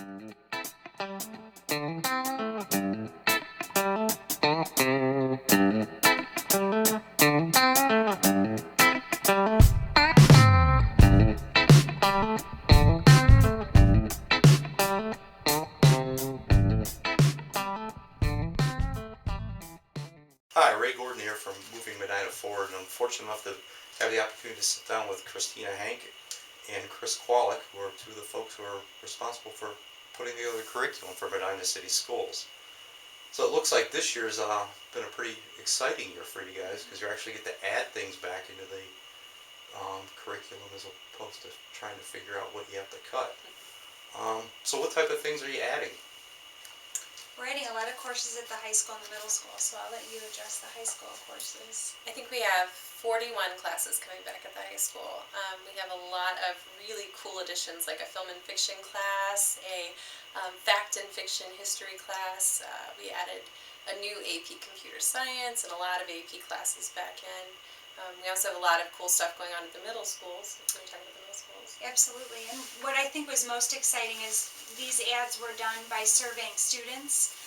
Hi, Ray Gordon here from Moving Medina Forward, and I'm fortunate enough to have the opportunity to sit down with Christina Hank and Chris Kwolek, who are two of the folks who are responsible for putting together the curriculum for Medina City Schools. So it looks like this year's been a pretty exciting year for you guys, because you actually get to add things back into the curriculum as opposed to trying to figure out what you have to cut. So what type of things are you adding? We're adding a lot of courses at the high school and the middle school, so I'll let you address the high school courses. I think we have 41 classes coming back at the high school. We have a lot of really cool additions, like a film and fiction class, a fact and fiction history class. We added a new AP computer science and a lot of AP classes back in. We also have a lot of cool stuff going on at the middle schools. Can we talk about the middle schools? Absolutely, and what I think was most exciting is these ads were done by surveying students.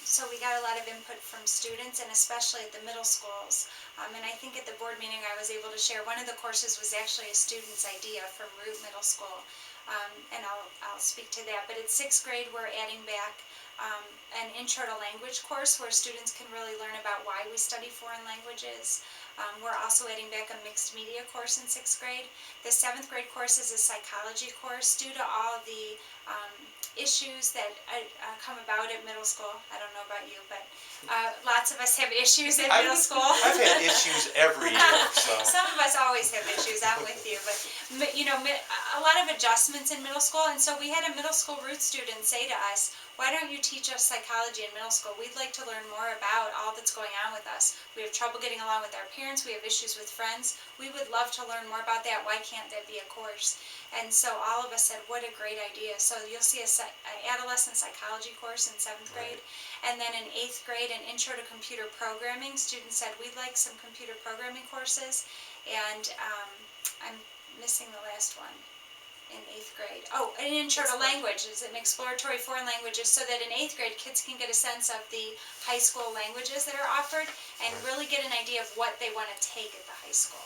So we got a lot of input from students, and especially at the middle schools. And I think at the board meeting I was able to share one of the courses was actually a student's idea from Root Middle School. And I'll speak to that. But at 6th grade we're adding back an intro to language course where students can really learn about why we study foreign languages. We're also adding back a mixed media course in 6th grade. The 7th grade course is a psychology course due to all of the issues that come about at middle school. I don't know about you, but lots of us have issues at middle school. I've had issues every year. So. Some of us always have issues, I'm with you, but you know, a lot of adjustments in middle school, and so we had a middle school Root student say to us, why don't you teach us psychology in middle school? We'd like to learn more about all that's going on with us. We have trouble getting along with our parents, we have issues with friends. We would love to learn more about that. Why can't that be a course? And so all of us said, what a great idea. So you'll see an adolescent psychology course in 7th grade. And then in 8th grade, an intro to computer programming. Students said, we'd like some computer programming courses. And I'm missing the last one. In 8th grade. Oh, an intro to languages, an exploratory foreign languages, so that in 8th grade kids can get a sense of the high school languages that are offered and really get an idea of what they want to take at the high school.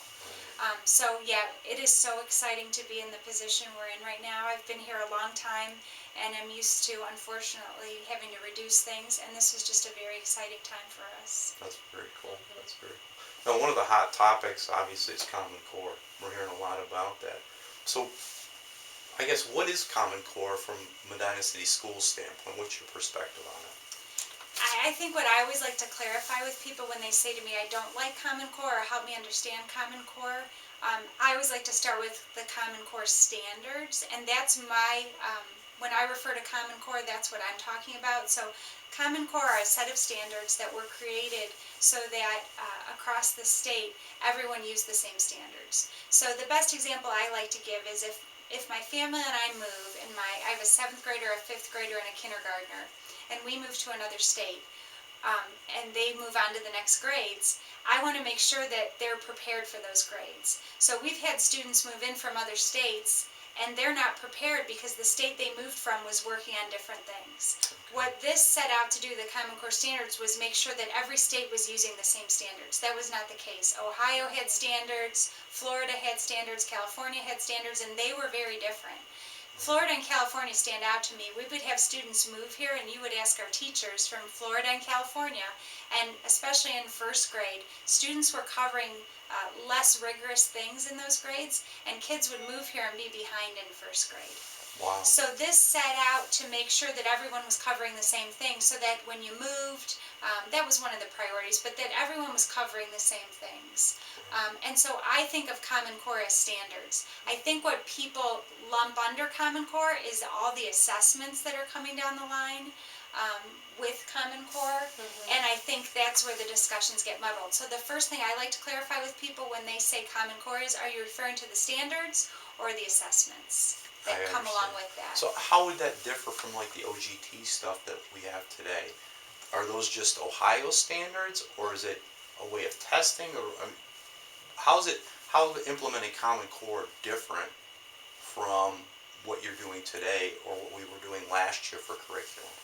So yeah, it is so exciting to be in the position we're in right now. I've been here a long time and I'm used to, unfortunately, having to reduce things, and this was just a very exciting time for us. That's very cool. That's very cool. Now, one of the hot topics, obviously, is Common Core. We're hearing a lot about that. So, I guess, what is Common Core from Medina City Schools standpoint? What's your perspective on it? I think what I always like to clarify with people when they say to me, I don't like Common Core or help me understand Common Core, I always like to start with the Common Core standards, and that's my, when I refer to Common Core, that's what I'm talking about. So Common Core are a set of standards that were created so that across the state, everyone used the same standards. So the best example I like to give is if my family and I move, and I have a 7th grader, a 5th grader, and a kindergartner, and we move to another state, and they move on to the next grades, I want to make sure that they're prepared for those grades. So we've had students move in from other states, and they're not prepared because the state they moved from was working on different things. What this set out to do, the Common Core standards, was make sure that every state was using the same standards. That was not the case. Ohio had standards, Florida had standards, California had standards, and they were very different. Florida and California stand out to me. We would have students move here, and you would ask our teachers from Florida and California, and especially in 1st grade, students were covering less rigorous things in those grades, and kids would move here and be behind in 1st grade. Wow. So this set out to make sure that everyone was covering the same thing, so that when you moved, that was one of the priorities, but that everyone was covering the same things. And so I think of Common Core as standards. I think what people lump under Common Core is all the assessments that are coming down the line with Common Core, and I think that's where the discussions get muddled. So the first thing I like to clarify with people when they say Common Core is, are you referring to the standards or the assessments that come along with that? So how would that differ from like the OGT stuff that we have today? Are those just Ohio standards, or is it a way of testing, or how is implementing Common Core different from what you're doing today or what we were doing last year for curriculum?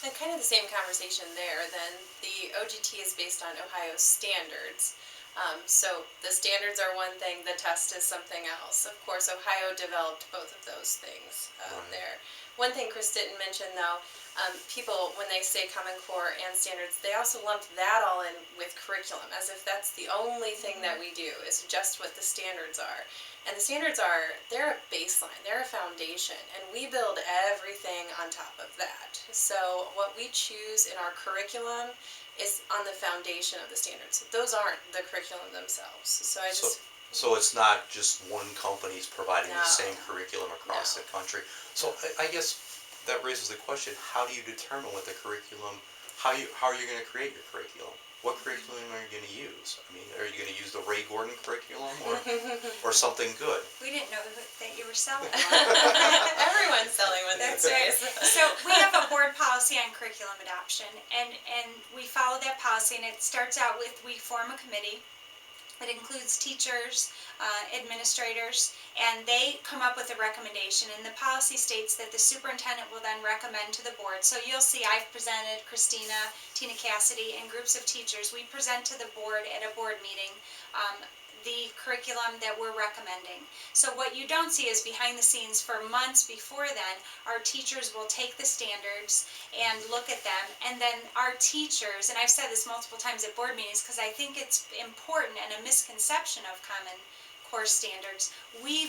And kind of the same conversation there, then the OGT is based on Ohio standards. So the standards are one thing, the test is something else. Of course, Ohio developed both of those things there. One thing Chris didn't mention though, people, when they say Common Core and standards, they also lump that all in with curriculum, as if that's the only thing that we do, is just what the standards are. And the standards are, they're a baseline, they're a foundation, and we build everything on top of that. So what we choose in our curriculum is on the foundation of the standards. Those aren't the curriculum themselves. So I just... So it's not just one company's providing No. the same curriculum across No. the country. So I guess that raises the question, how do you determine what the curriculum, how are you going to create your curriculum? What curriculum are you going to use? I mean, are you going to use the Ray Gordon curriculum or something good? We didn't know that you were selling one. Everyone's selling one these That's right. days. So we have a board policy on curriculum adoption, and we follow that policy, and it starts out with, we form a committee. It includes teachers, administrators, and they come up with a recommendation. And the policy states that the superintendent will then recommend to the board. So you'll see I've presented, Christina, Tina Cassidy, and groups of teachers. We present to the board at a board meeting the curriculum that we're recommending. So what you don't see is behind the scenes for months before then, our teachers will take the standards and look at them, and then our teachers, and I've said this multiple times at board meetings because I think it's important and a misconception of Common Core standards, we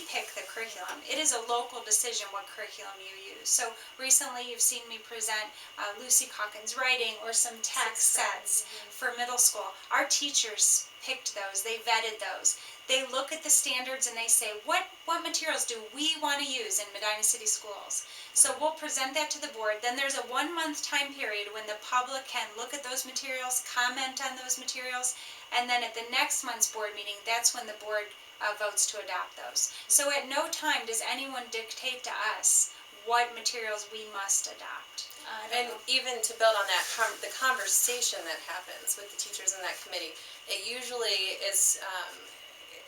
pick the curriculum. It is a local decision what curriculum you use. So recently you've seen me present Lucy Calkins writing or some text sets for middle school. Our teachers picked those, they vetted those. They look at the standards and they say, what materials do we want to use in Medina City schools? So we'll present that to the board. Then there's a 1 month time period when the public can look at those materials, comment on those materials, and then at the next month's board meeting, that's when the board votes to adopt those. So at no time does anyone dictate to us what materials we must adopt. And even to build on that, the conversation that happens with the teachers in that committee, it usually is,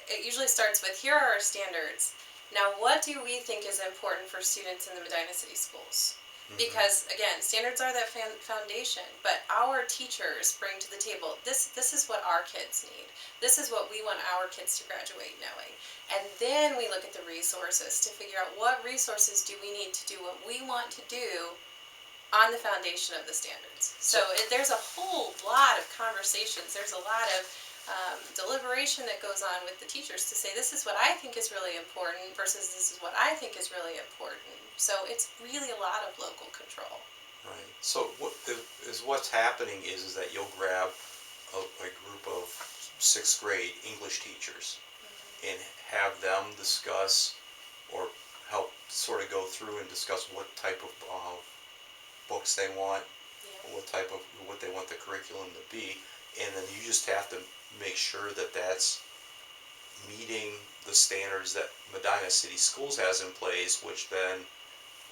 it usually starts with, here are our standards. Now, what do we think is important for students in the Medina City schools? Because, again, standards are that foundation, but our teachers bring to the table, this is what our kids need. This is what we want our kids to graduate knowing. And then we look at the resources to figure out what resources do we need to do what we want to do on the foundation of the standards. So there's a whole lot of conversations, there's a lot of deliberation that goes on with the teachers to say this is what I think is really important versus this is what I think is really important. So it's really a lot of local control. Right. So what's happening is that you'll grab a group of 6th grade English teachers and have them discuss or help sort of go through and discuss what type of books they want, what they want the curriculum to be, and then you just have to make sure that that's meeting the standards that Medina City Schools has in place, which then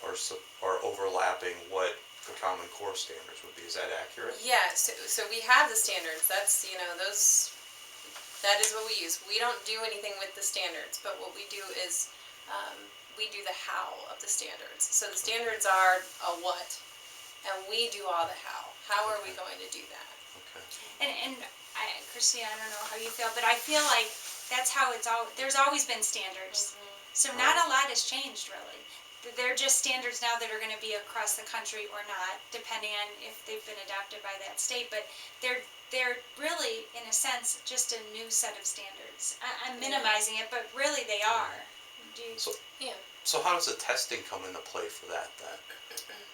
are overlapping what the Common Core standards would be. Is that accurate? Yeah, so we have the standards. That's, that is what we use. We don't do anything with the standards, but what we do is we do the how of the standards. So the standards are a what, and we do all the how. How are we going to do that? Okay. And Christine, I don't know how you feel, but I feel like that's how there's always been standards. So not a lot has changed really. They're just standards now that are going to be across the country or not, depending on if they've been adopted by that state. But they're really, in a sense, just a new set of standards. I'm minimizing it, but really they are. So how does the testing come into play for that then?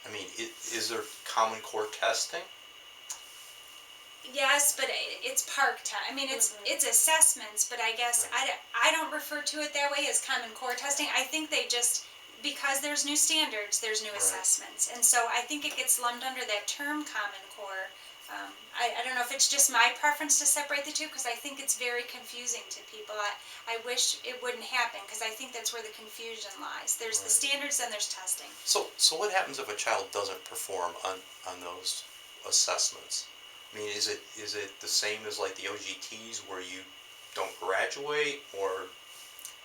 I mean, is there Common Core testing? Yes, but it's park time. I mean, it's assessments, but I guess I don't refer to it that way as Common Core testing. I think they just, because there's new standards, there's new assessments. And so I think it gets lumped under that term Common Core. I don't know if it's just my preference to separate the two, because I think it's very confusing to people. I wish it wouldn't happen, because I think that's where the confusion lies. There's the standards and there's testing. So what happens if a child doesn't perform on those assessments? I mean, is it the same as like the OGTs where you don't graduate, or?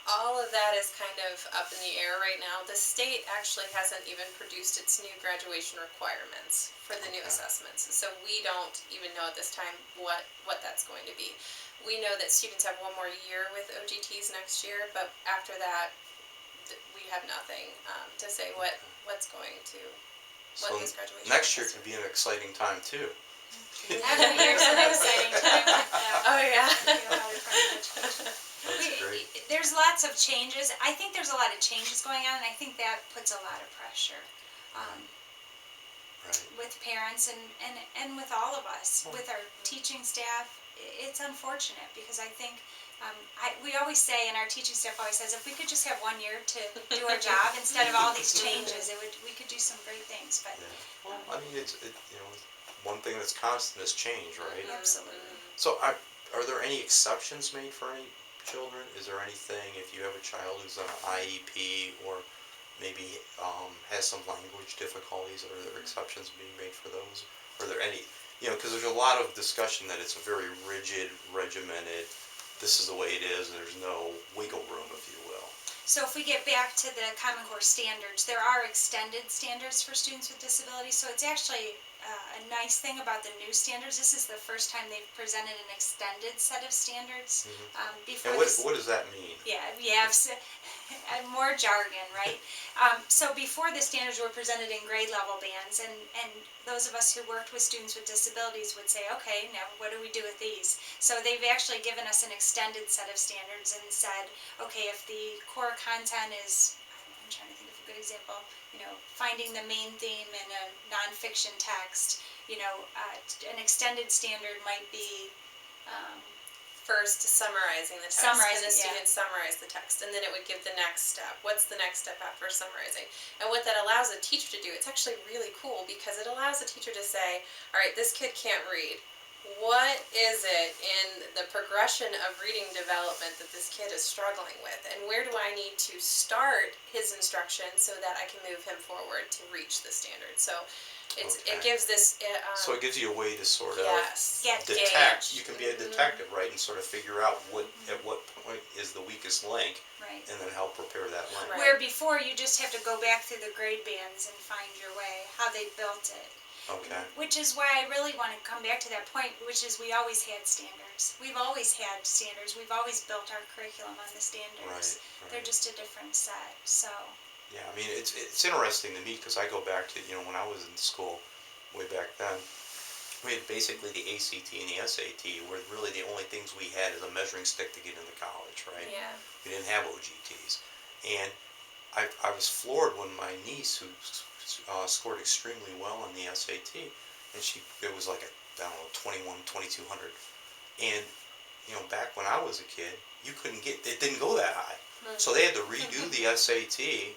All of that is kind of up in the air right now. The state actually hasn't even produced its new graduation requirements for the new Okay. assessments. So we don't even know at this time what that's going to be. We know that students have one more year with OGTs next year, but after that, we have nothing to say what's going to, So what this graduation next year is. could be an exciting time too. Every year's an exciting time with Oh, yeah. That's great. There's lots of changes. I think there's a lot of changes going on, and I think that puts a lot of pressure Right. with parents and with all of us, with our teaching staff. It's unfortunate because I think we always say, and our teaching staff always says, if we could just have 1 year to do our job instead of all these changes, we could do some great things. But Yeah. Well, I mean, one thing that's constant is change, right? absolutely. So are there any exceptions made for any children? Is there anything, if you have a child who's on an IEP or maybe has some language difficulties, are there exceptions being made for those? Are there any, because there's a lot of discussion that it's a very rigid, regimented, this is the way it is, and there's no wiggle room, if you will. So if we get back to the Common Core standards, there are extended standards for students with disabilities. So it's actually a nice thing about the new standards. This is the first time they've presented an extended set of standards. Before And what does that mean? Yeah, more jargon, right? So before the standards were presented in grade level bands, and those of us who worked with students with disabilities would say, okay, now what do we do with these? So they've actually given us an extended set of standards and said, okay, if the core content is, I'm trying to think of a good example, finding the main theme in a nonfiction text, an extended standard might be, First, summarizing the text. Summarizing, Can the yeah. student summarize the text? And then it would give the next step. What's the next step after summarizing? And what that allows a teacher to do, it's actually really cool because it allows a teacher to say, all right, this kid can't read. What is it in the progression of reading development that this kid is struggling with? And where do I need to start his instruction so that I can move him forward to reach the standard? So it gives this... So it gives you a way to sort of yes, detect. gauge. You can be a detective, right, and sort of figure out at what point is the weakest link, right. and then help repair that link. Right. Where before you just have to go back through the grade bands and find your way, how they built it. Okay. Which is why I really want to come back to that point, which is we always had standards. We've always had standards. We've always built our curriculum on the standards. Right. They're just a different set, so. Yeah, I mean, it's interesting to me because I go back to, when I was in school way back then, we had basically the ACT and the SAT were really the only things we had as a measuring stick to get into college, right? Yeah. We didn't have OGTs. And I was floored when my niece, who scored extremely well on the SAT, and it was like, I don't know, 21, 2200. And, back when I was a kid, you couldn't it didn't go that high. So they had to redo the SAT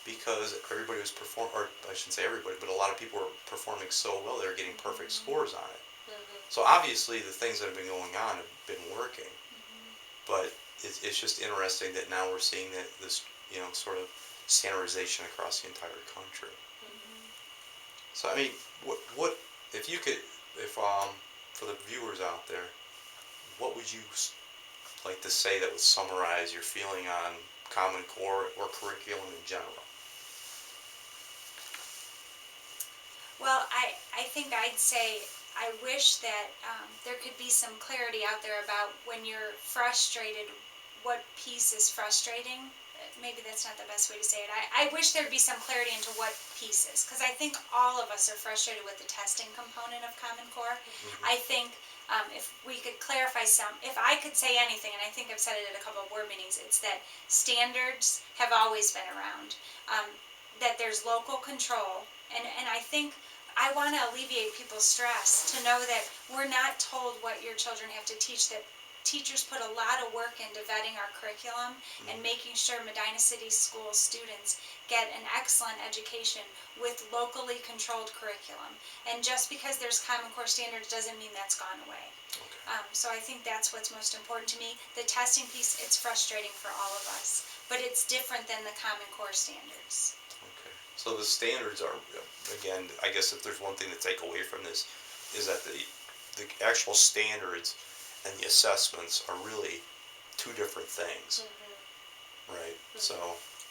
because everybody was or I shouldn't say everybody, but a lot of people were performing so well, they were getting perfect scores on it. So obviously the things that have been going on have been working. But it's just interesting that now we're seeing this, sort of standardization across the entire country. So I mean, what if you could, for the viewers out there, what would you like to say that would summarize your feeling on Common Core or curriculum in general? Well, I think I'd say I wish that there could be some clarity out there about when you're frustrated, what piece is frustrating. Maybe that's not the best way to say it. I wish there'd be some clarity into what pieces, because I think all of us are frustrated with the testing component of Common Core. I think if we could clarify if I could say anything, and I think I've said it at a couple of board meetings, it's that standards have always been around, that there's local control, and I think I want to alleviate people's stress to know that we're not told what your children have to teach, that teachers put a lot of work into vetting our curriculum and making sure Medina City School students get an excellent education with locally controlled curriculum. And just because there's Common Core standards doesn't mean that's gone away. Okay. So I think that's what's most important to me. The testing piece, it's frustrating for all of us, but it's different than the Common Core standards. Okay. So the standards are, again, I guess if there's one thing to take away from this, is that the actual standards and the assessments are really two different things. right, so.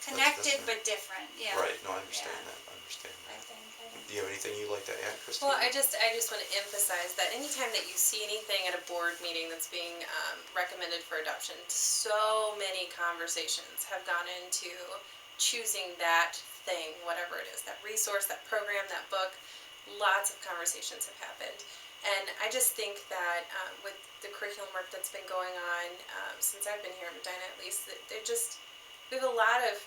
Connected but different, yeah. Right, no, I understand Yeah. that, I understand I that. think. Do you have anything you'd like to add, Christine? Well, I just want to emphasize that anytime that you see anything at a board meeting that's being recommended for adoption, so many conversations have gone into choosing that thing, whatever it is, that resource, that program, that book. Lots of conversations have happened. And I just think that with the curriculum work that's been going on since I've been here at Medina at least, that we have a lot of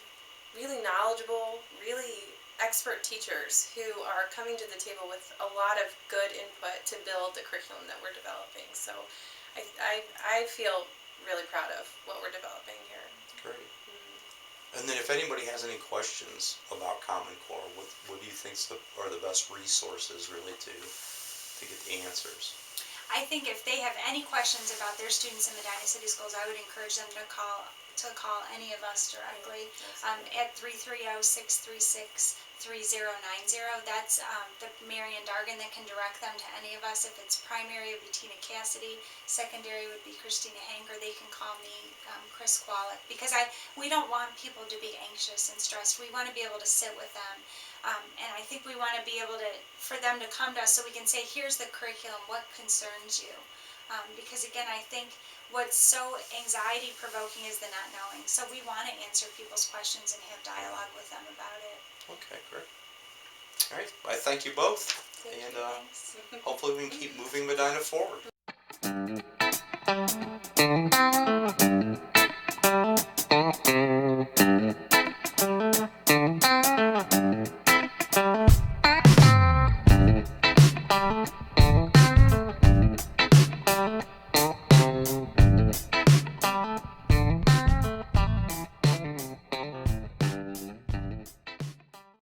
really knowledgeable, really expert teachers who are coming to the table with a lot of good input to build the curriculum that we're developing. So I feel really proud of what we're developing here. Great. Mm. And then if anybody has any questions about Common Core, what do you think are the best resources really to get the answers? I think if they have any questions about their students in Medina City Schools, I would encourage them to call any of us directly at 330-636-3090. That's the Marion Dargan that can direct them to any of us. If it's primary, it would be Tina Cassidy. Secondary would be Christina Hank, or they can call me, Chris Kwolek, because we don't want people to be anxious and stressed. We want to be able to sit with them. And I think we want to be able for them to come to us so we can say, here's the curriculum, what concerns you? Because again, I think what's so anxiety provoking is the not knowing. So we want to answer people's questions and have dialogue with them about it. Okay, great. All right, I thank you both, Thank and you. Thanks. hopefully we can keep moving Medina forward.